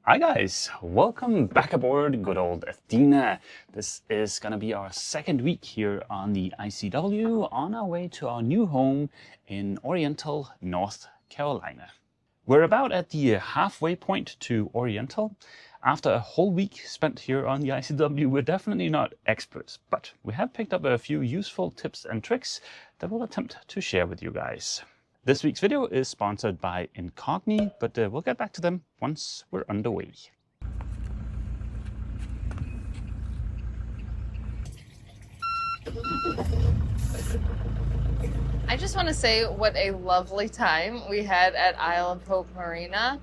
Hi guys, welcome back aboard good old Athena. This is gonna be our second week here on the ICW on our way to our new home in Oriental, North Carolina. We're about at the halfway point to Oriental. After a whole week spent here on the ICW, we're definitely not experts, but we have picked up a few useful tips and tricks that we'll attempt to share with you guys. This week's video is sponsored by Incogni, but we'll get back to them once we're underway. I just want to say what a lovely time we had at Isle of Hope Marina.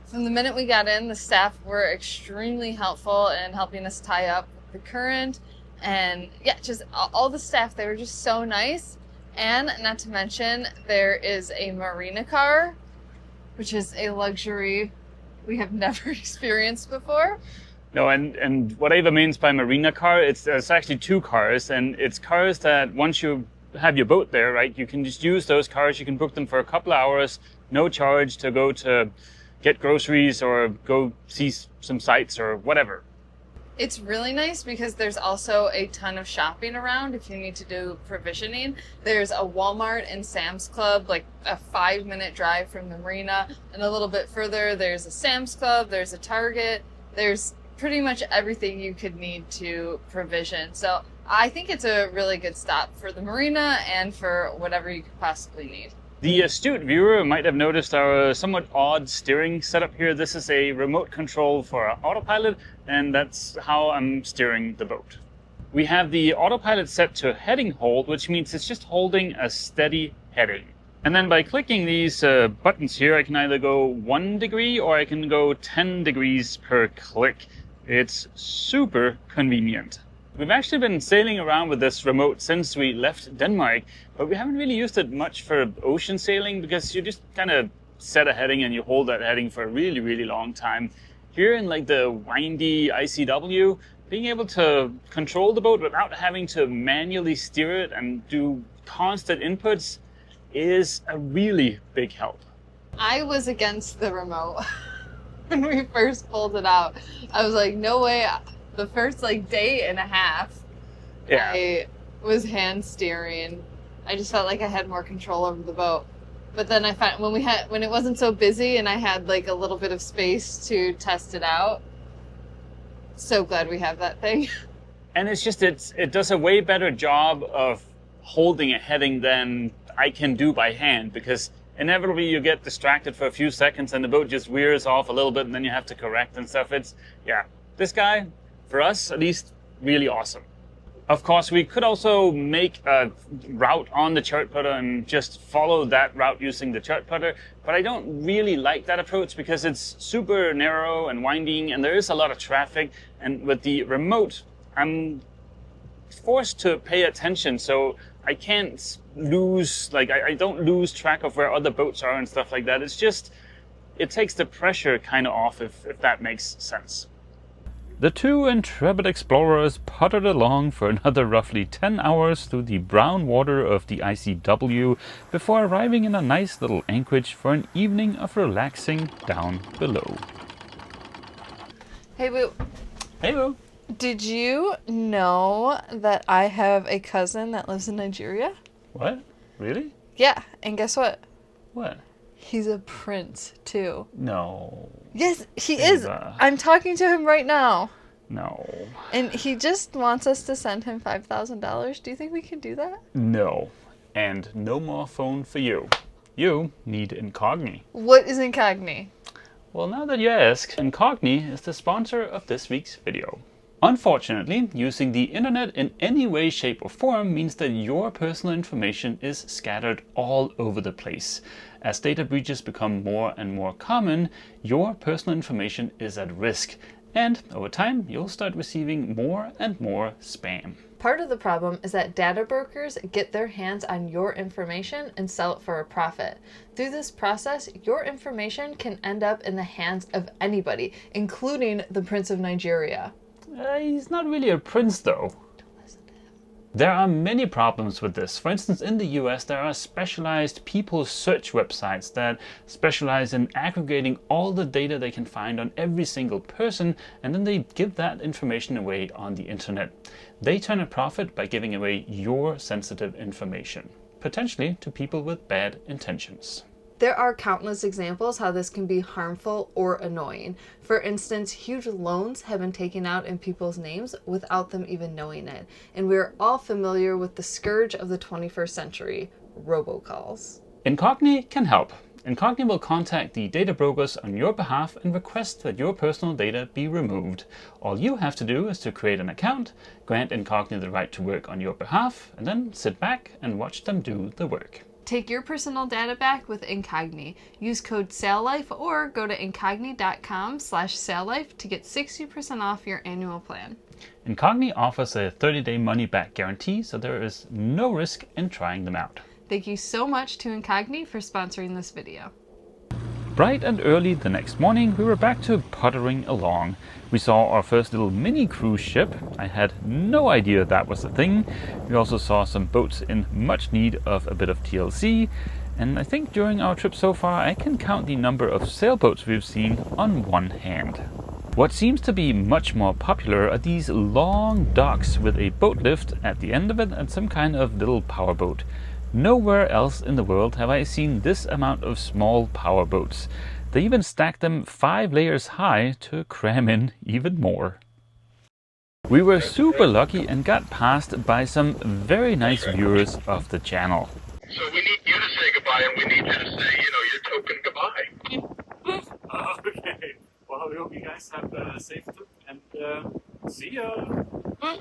From the minute we got in, the staff were extremely helpful in helping us tie up the current. And yeah, just all the staff, they were just so nice. And not to mention, there is a marina car, which is a luxury we have never experienced before. No, and what Ava means by marina car, it's actually two cars, and it's cars that once you have your boat there, right, you can just use those cars. You can book them for a couple of hours, no charge to go to get groceries or go see some sights or whatever. It's really nice because there's also a ton of shopping around if you need to do provisioning. There's a Walmart and Sam's Club, like a 5-minute drive from the marina. And a little bit further, there's a Sam's Club, there's a Target. There's pretty much everything you could need to provision. So I think it's a really good stop for the marina and for whatever you could possibly need. The astute viewer might have noticed our somewhat odd steering setup here. This is a remote control for our autopilot, and that's how I'm steering the boat. We have the autopilot set to heading hold, which means it's just holding a steady heading. And then by clicking these buttons here, I can either go 1 degree or I can go 10 degrees per click. It's super convenient. We've actually been sailing around with this remote since we left Denmark, but we haven't really used it much for ocean sailing because you just kind of set a heading and you hold that heading for a really, really long time. Here in like the windy ICW, being able to control the boat without having to manually steer it and do constant inputs is a really big help. I was against the remote when we first pulled it out. I was like, no way. The first day and a half, yeah. I was hand steering. I just felt like I had more control over the boat. But then I found when it wasn't so busy and I had a little bit of space to test it out. So glad we have that thing. And it's just it does a way better job of holding a heading than I can do by hand, because inevitably you get distracted for a few seconds and the boat just veers off a little bit and then you have to correct and stuff. This guy, for us at least, really awesome. Of course, we could also make a route on the chart putter and just follow that route using the chart putter, but I don't really like that approach because it's super narrow and winding and there is a lot of traffic, and with the remote I'm forced to pay attention, so I can't lose, I don't lose track of where other boats are and stuff like that. It's just, it takes the pressure kind of off, if that makes sense. The two intrepid explorers puttered along for another roughly 10 hours through the brown water of the ICW before arriving in a nice little anchorage for an evening of relaxing down below. Hey, Boo. Hey, Boo. Did you know that I have a cousin that lives in Nigeria? What? Really? Yeah, and guess what? What? He's a prince, too. No. Yes, he is. I'm talking to him right now. No. And he just wants us to send him $5,000. Do you think we can do that? No. And no more phone for you. You need Incogni. What is Incogni? Well, now that you ask, Incogni is the sponsor of this week's video. Unfortunately, using the internet in any way, shape or form means that your personal information is scattered all over the place. As data breaches become more and more common, your personal information is at risk, and over time you'll start receiving more and more spam. Part of the problem is that data brokers get their hands on your information and sell it for a profit. Through this process, your information can end up in the hands of anybody, including the Prince of Nigeria. He's not really a prince, though. Don't listen to him. There are many problems with this. For instance, in the US, there are specialized people search websites that specialize in aggregating all the data they can find on every single person, and then they give that information away on the internet. They turn a profit by giving away your sensitive information, potentially to people with bad intentions. There are countless examples how this can be harmful or annoying. For instance, huge loans have been taken out in people's names without them even knowing it. And we're all familiar with the scourge of the 21st century, robocalls. Incogni can help. Incogni will contact the data brokers on your behalf and request that your personal data be removed. All you have to do is to create an account, grant Incogni the right to work on your behalf, and then sit back and watch them do the work. Take your personal data back with Incogni. Use code SALELIFE or go to incogni.com/SALELIFE to get 60% off your annual plan. Incogni offers a 30-day money-back guarantee, so there is no risk in trying them out. Thank you so much to Incogni for sponsoring this video. Bright and early the next morning, we were back to pottering along. We saw our first little mini cruise ship. I had no idea that was a thing. We also saw some boats in much need of a bit of TLC. And I think during our trip so far, I can count the number of sailboats we've seen on one hand. What seems to be much more popular are these long docks with a boat lift at the end of it and some kind of little powerboat. Nowhere else in the world have I seen this amount of small powerboats. They even stacked them 5 layers high to cram in even more. We were super lucky and got passed by some very nice viewers of the channel. So we need you to say goodbye, and we need you to say, your token goodbye. Okay. Well, we hope you guys have a safe trip and see ya. Well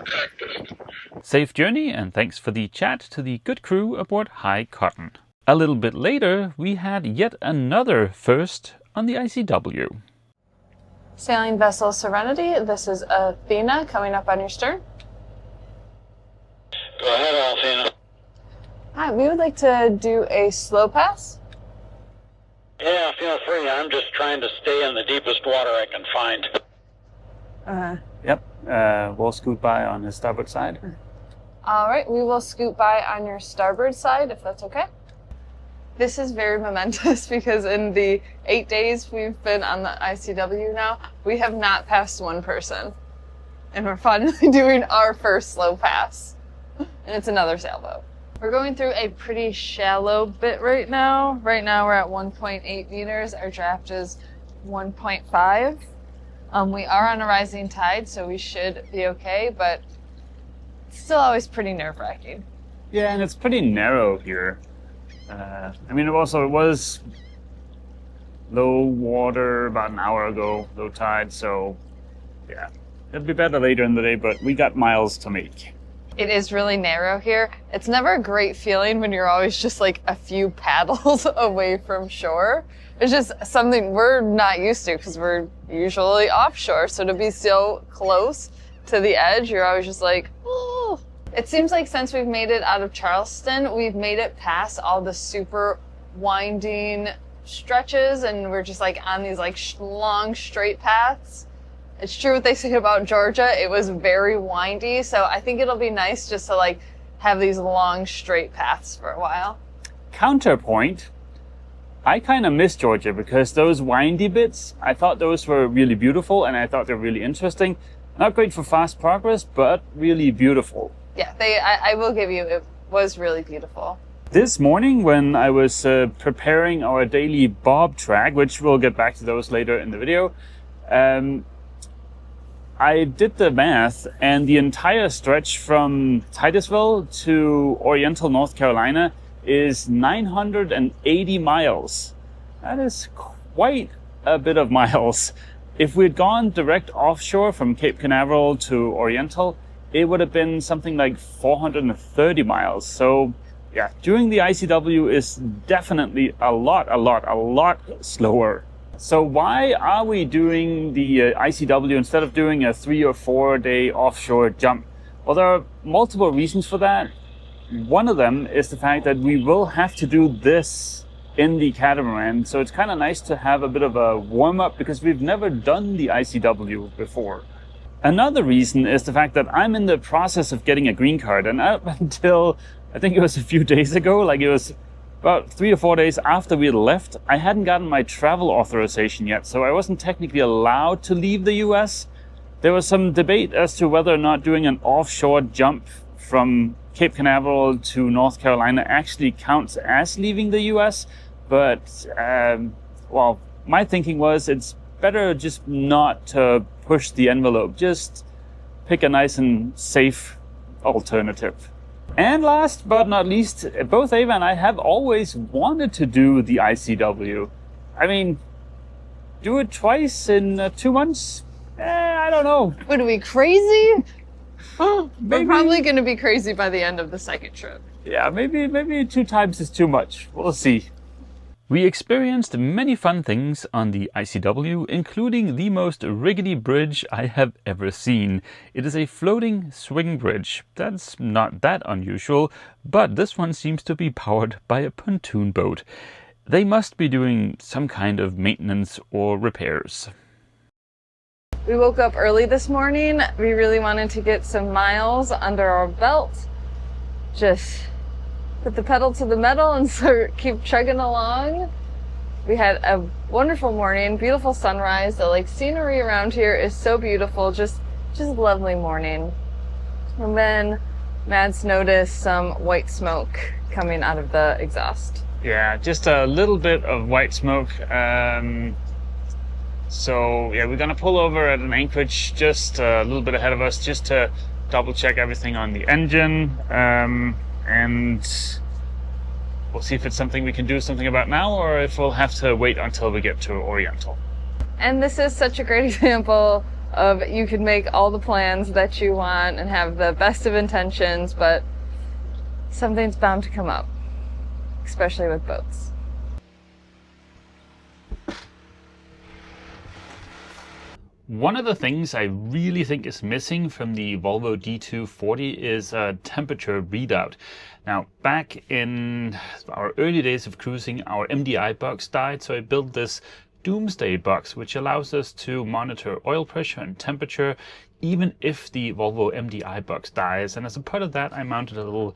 practiced. Safe journey, and thanks for the chat to the good crew aboard High Cotton. A little bit later, we had yet another first on the ICW. Sailing vessel Serenity, this is Athena coming up on your stern. Go ahead, Athena. Hi, we would like to do a slow pass. Yeah, feel free. I'm just trying to stay in the deepest water I can find. Yep, we'll scoot by on the starboard side. All right, we will scoot by on your starboard side, if that's okay. This is very momentous because in the 8 days we've been on the ICW now, we have not passed one person. And we're finally doing our first slow pass. And it's another sailboat. We're going through a pretty shallow bit right now. Right now we're at 1.8 meters. Our draft is 1.5. We are on a rising tide, so we should be okay, but it's still always pretty nerve-wracking. Yeah, and it's pretty narrow here. I mean, it was low water about an hour ago, low tide, so yeah. It'll be better later in the day, but we got miles to make. It is really narrow here. It's never a great feeling when you're always just like a few paddles away from shore. It's just something we're not used to because we're usually offshore. So to be so close to the edge, you're always just like, oh. It seems like since we've made it out of Charleston, we've made it past all the super winding stretches, and we're just like on these like long straight paths. It's true what they say about Georgia. It was very windy, so I think it'll be nice just to like have these long straight paths for a while. Counterpoint, I kind of miss Georgia because those windy bits, I thought those were really beautiful and I thought they were really interesting. Not great for fast progress, but really beautiful. Yeah, I will give you, it was really beautiful. This morning when I was preparing our daily bob track, which we'll get back to those later in the video, I did the math, and the entire stretch from Titusville to Oriental, North Carolina is 980 miles. That is quite a bit of miles. If we'd gone direct offshore from Cape Canaveral to Oriental, it would have been something like 430 miles. So yeah, doing the ICW is definitely a lot slower. So why are we doing the ICW instead of doing a 3 or 4 day offshore jump? Well, there are multiple reasons for that. One of them is the fact that we will have to do this in the catamaran. So it's kind of nice to have a bit of a warm up because we've never done the ICW before. Another reason is the fact that I'm in the process of getting a green card, and up until I think it was a few days ago, like it was about 3 or 4 days after we had left, I hadn't gotten my travel authorization yet, so I wasn't technically allowed to leave the US. There was some debate as to whether or not doing an offshore jump from Cape Canaveral to North Carolina actually counts as leaving the US, but well, my thinking was it's better just not to push the envelope, just pick a nice and safe alternative. And last but not least, both Ava and I have always wanted to do the ICW. I mean, do it twice in 2 months? I don't know. Would it be crazy? Maybe. We're probably going to be crazy by the end of the second trip. Yeah, maybe 2 times is too much. We'll see. We experienced many fun things on the ICW, including the most rickety bridge I have ever seen. It is a floating swing bridge. That's not that unusual, but this one seems to be powered by a pontoon boat. They must be doing some kind of maintenance or repairs. We woke up early this morning. We really wanted to get some miles under our belt. Just put the pedal to the metal and keep chugging along. We had a wonderful morning, beautiful sunrise. The lake scenery around here is so beautiful, just lovely morning. And then Mads noticed some white smoke coming out of the exhaust. Yeah, just a little bit of white smoke. So yeah, we're gonna pull over at an anchorage just a little bit ahead of us, just to double check everything on the engine, and we'll see if it's something we can do something about now, or if we'll have to wait until we get to Oriental. And this is such a great example of you can make all the plans that you want and have the best of intentions, but something's bound to come up, especially with boats. One of the things I really think is missing from the Volvo D240 is a temperature readout. Now, back in our early days of cruising, our MDI box died, so I built this doomsday box, which allows us to monitor oil pressure and temperature, even if the Volvo MDI box dies. And as a part of that, I mounted a little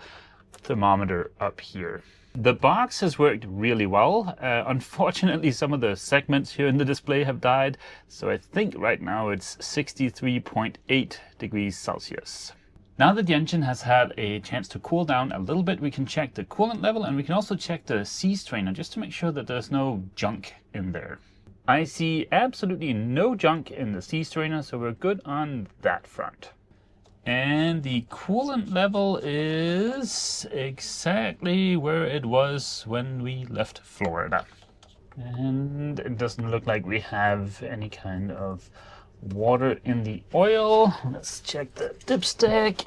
thermometer up here. The box has worked really well. Unfortunately, some of the segments here in the display have died, so I think right now it's 63.8 degrees Celsius. Now that the engine has had a chance to cool down a little bit, we can check the coolant level, and we can also check the sea strainer just to make sure that there's no junk in there. I see absolutely no junk in the sea strainer, so we're good on that front. And the coolant level is exactly where it was when we left Florida. And it doesn't look like we have any kind of water in the oil. Let's check the dipstick.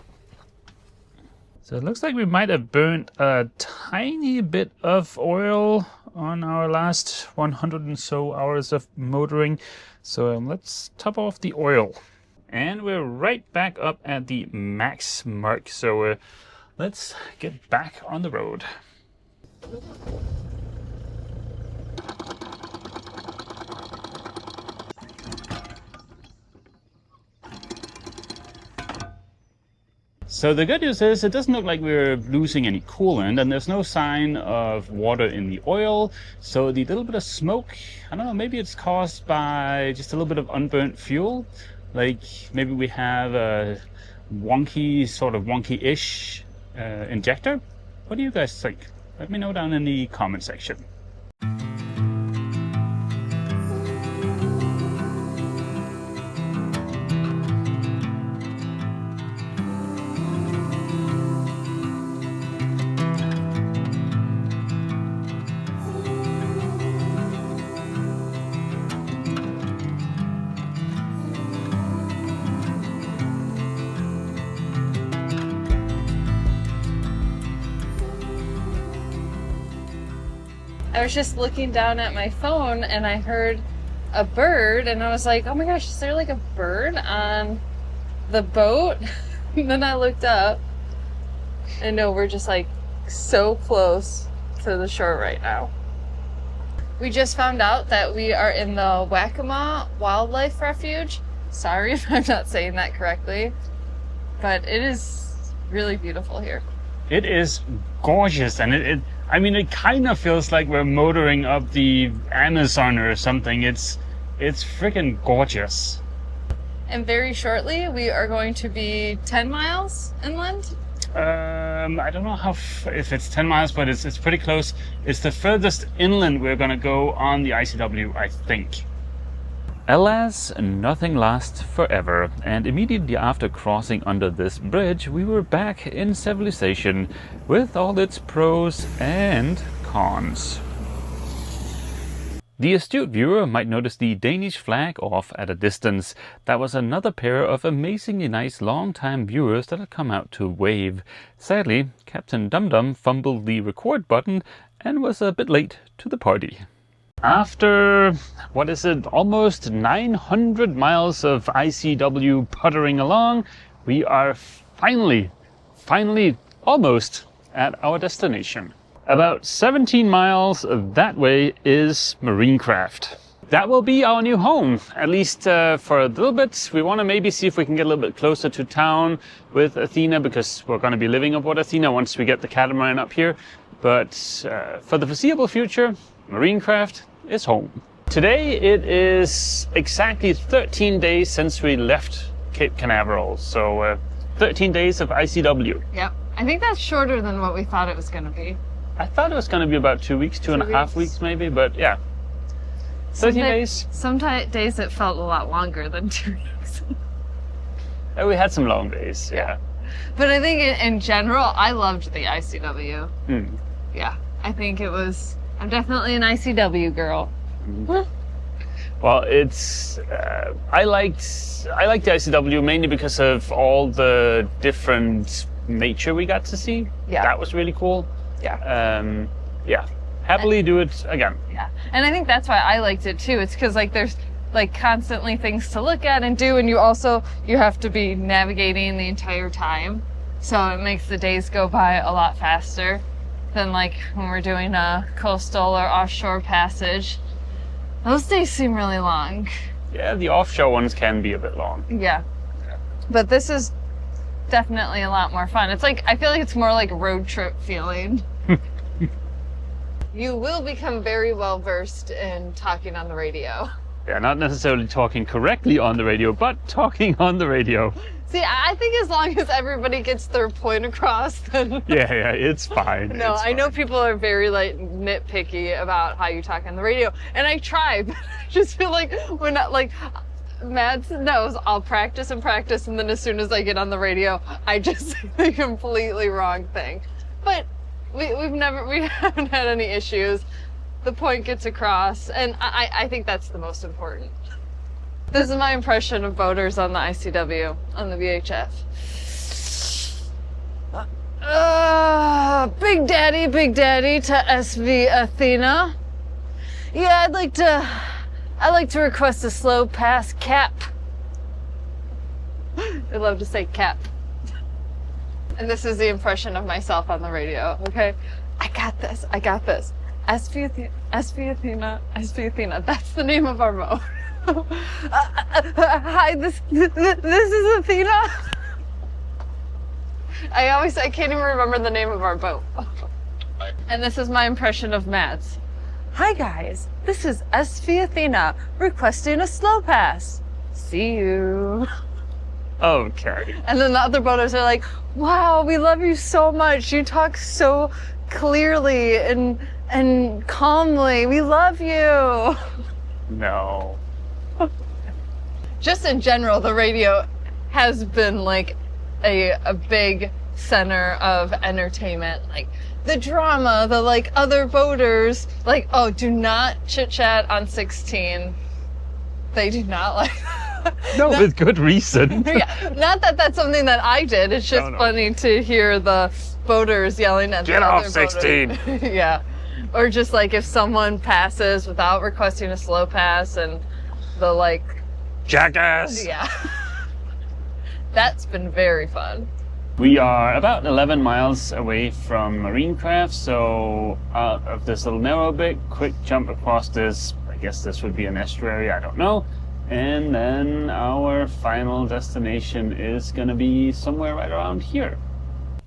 So it looks like we might have burnt a tiny bit of oil on our last 100 and so hours of motoring. So let's top off the oil. And we're right back up at the max mark, so let's get back on the road. So the good news is it doesn't look like we're losing any coolant, and there's no sign of water in the oil. So the little bit of smoke, I don't know, maybe it's caused by just a little bit of unburnt fuel. Like maybe we have a wonky-ish injector. What do you guys think? Let me know down in the comment section. I was just looking down at my phone and I heard a bird and I was like, oh my gosh, is there like a bird on the boat? And then I looked up and no, we're just like so close to the shore right now. We just found out that we are in the Waca Wildlife Refuge. Sorry if I'm not saying that correctly, but it is really beautiful here. It is gorgeous, and I mean, it kind of feels like we're motoring up the Amazon or something. It's freaking gorgeous. And very shortly, we are going to be 10 miles inland. I don't know if it's 10 miles, but it's pretty close. It's the furthest inland we're gonna go on the ICW, I think. Alas, nothing lasts forever, and immediately after crossing under this bridge, we were back in civilization with all its pros and cons. The astute viewer might notice the Danish flag off at a distance. That was another pair of amazingly nice long-time viewers that had come out to wave. Sadly, Captain Dum-Dum fumbled the record button and was a bit late to the party. After, what is it, almost 900 miles of ICW puttering along, we are finally, almost at our destination. About 17 miles that way is Marinecraft. That will be our new home, at least for a little bit. We want to maybe see if we can get a little bit closer to town with Athena, because we're going to be living aboard Athena once we get the catamaran up here. But for the foreseeable future, Marinecraft is home. Today it is exactly 13 days since we left Cape Canaveral, so 13 days of ICW. Yep, I think that's shorter than what we thought it was going to be. I thought it was going to be about 2 weeks, two and a half weeks maybe, but yeah. 13 days. Some days it felt a lot longer than 2 weeks. We had some long days, yeah. But I think in general, I loved the ICW. Mm. Yeah, I think it was... I'm definitely an ICW girl. Well, it's I liked the ICW mainly because of all the different nature we got to see. Yeah, that was really cool. Yeah. Yeah. Happily do it again. Yeah, and I think that's why I liked it too. It's because like there's like constantly things to look at and do, and you have to be navigating the entire time, so it makes the days go by a lot faster than like when we're doing a coastal or offshore passage. Those days seem really long. Yeah, the offshore ones can be a bit long. Yeah. But this is definitely a lot more fun. It's like, I feel like it's more like road trip feeling. You will become very well versed in talking on the radio. Yeah, not necessarily talking correctly on the radio, but talking on the radio. See, I think as long as everybody gets their point across, then... Yeah, it's fine. No, it's I know fine. people are very like nitpicky about how you talk on the radio, and I try, but I just feel like when like Mads knows I'll practice, and then as soon as I get on the radio, I just say the completely wrong thing. But we haven't had any issues. The point gets across, and I think that's the most important. This is my impression of boaters on the ICW, on the VHF. Big Daddy to SV Athena. Yeah, I'd like to request a slow pass cap. I love to say cap. And this is the impression of myself on the radio, okay? I got this. SV Athena. That's the name of our boat. Hi, this is Athena. I can't even remember the name of our boat. And this is my impression of Mads. Hi guys, this is SV Athena requesting a slow pass. See you. Okay. And then the other boaters are like, wow, we love you so much. You talk so clearly and calmly. We love you. No. Just in general, the radio has been like a big center of entertainment. Like the drama, the like other boaters, like, oh, do not chit chat on 16. They do not like that. No, with good reason. Yeah, not that that's something that I did. It's just funny to hear the boaters yelling at Get the off other 16. boaters. Yeah. Or just like if someone passes without requesting a slow pass and the like... Jackass! Yeah. That's been very fun. We are about 11 miles away from Marinecraft, so out of this little narrow bit, quick jump across this, I guess this would be an estuary, I don't know, And then our final destination is gonna be somewhere right around here.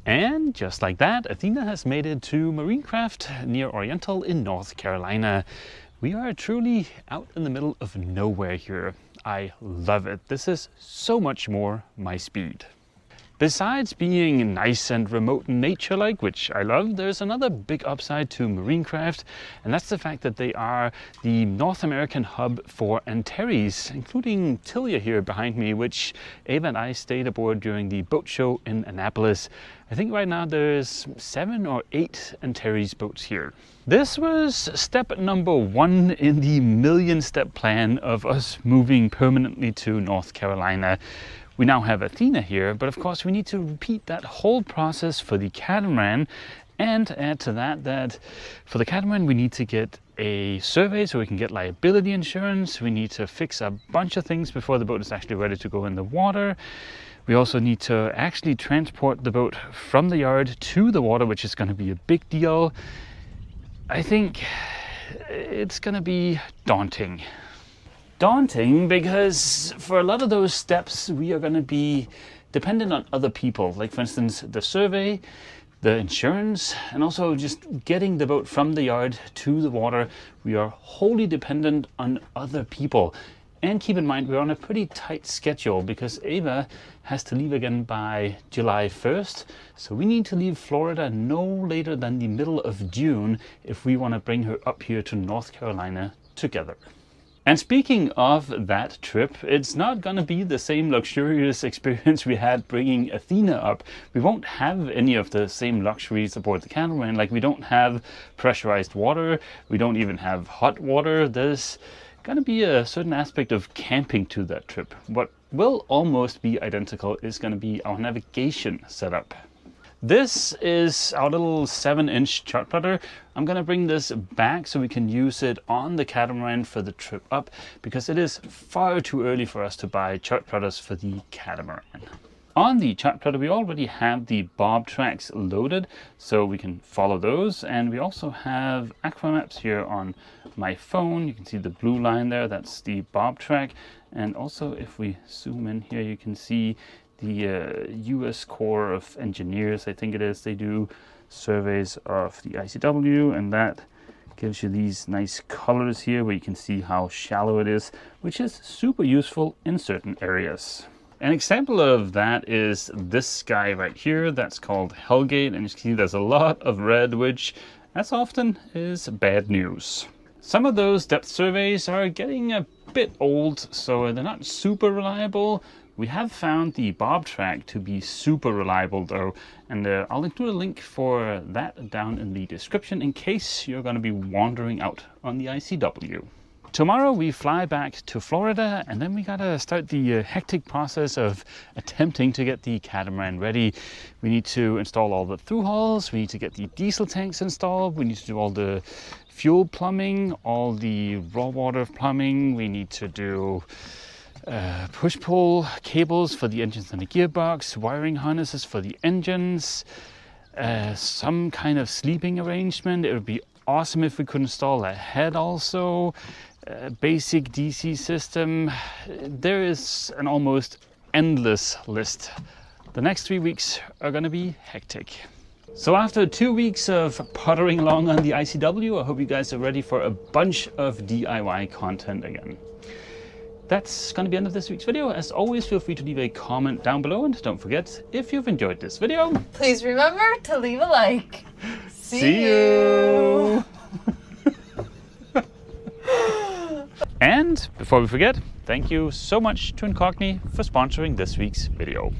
And just like that, Athena has made it to Marinecraft near Oriental in North Carolina. We are truly out in the middle of nowhere here. I love it. This is so much more my speed. Besides being nice and remote and nature-like, which I love, there's another big upside to Marinecraft, and that's the fact that they are the North American hub for Antares, including Tilia here behind me, which Ava and I stayed aboard during the boat show in Annapolis. I think right now there's 7 or 8 Antares boats here. This was step number 1 in the million-step plan of us moving permanently to North Carolina. We now have Athena here, but of course we need to repeat that whole process for the catamaran, and add to that for the catamaran we need to get a survey so we can get liability insurance. We need to fix a bunch of things before the boat is actually ready to go in the water. We also need to actually transport the boat from the yard to the water, which is going to be a big deal. I think it's going to be daunting. Daunting because for a lot of those steps we are going to be dependent on other people, like for instance the survey, the insurance, and also just getting the boat from the yard to the water. We are wholly dependent on other people. And keep in mind we're on a pretty tight schedule because Ava has to leave again by July 1st, so we need to leave Florida no later than the middle of June if we want to bring her up here to North Carolina together. And speaking of that trip, it's not going to be the same luxurious experience we had bringing Athena up. We won't have any of the same luxuries aboard the catamaran. Like, we don't have pressurized water, we don't even have hot water. There's going to be a certain aspect of camping to that trip. What will almost be identical is going to be our navigation setup. This is our little 7-inch chart plotter. I'm going to bring this back so we can use it on the catamaran for the trip up, because it is far too early for us to buy chart plotters for the catamaran. On the chart plotter we already have the bob tracks loaded, so we can follow those, and we also have aqua maps here on my phone. You can see the blue line there, that's the bob track, and also if we zoom in here you can see the US Corps of Engineers, I think it is. They do surveys of the ICW, and that gives you these nice colors here where you can see how shallow it is, which is super useful in certain areas. An example of that is this guy right here. That's called Hellgate, and you can see there's a lot of red, which as often is bad news. Some of those depth surveys are getting a bit old, so they're not super reliable. We have found the bob track to be super reliable though, and I'll include a link for that down in the description in case you're going to be wandering out on the ICW. Tomorrow we fly back to Florida, and then we gotta start the hectic process of attempting to get the catamaran ready. We need to install all the through hulls, we need to get the diesel tanks installed, we need to do all the fuel plumbing, all the raw water plumbing, we need to do push-pull cables for the engines and the gearbox, wiring harnesses for the engines, some kind of sleeping arrangement. It would be awesome if we could install a head also, basic DC system. There is an almost endless list. The next 3 weeks are going to be hectic. So after 2 weeks of puttering along on the ICW, I hope you guys are ready for a bunch of DIY content again. That's going to be the end of this week's video. As always, feel free to leave a comment down below, and don't forget, if you've enjoyed this video, please remember to leave a like. See you! And before we forget, thank you so much to Incogni for sponsoring this week's video.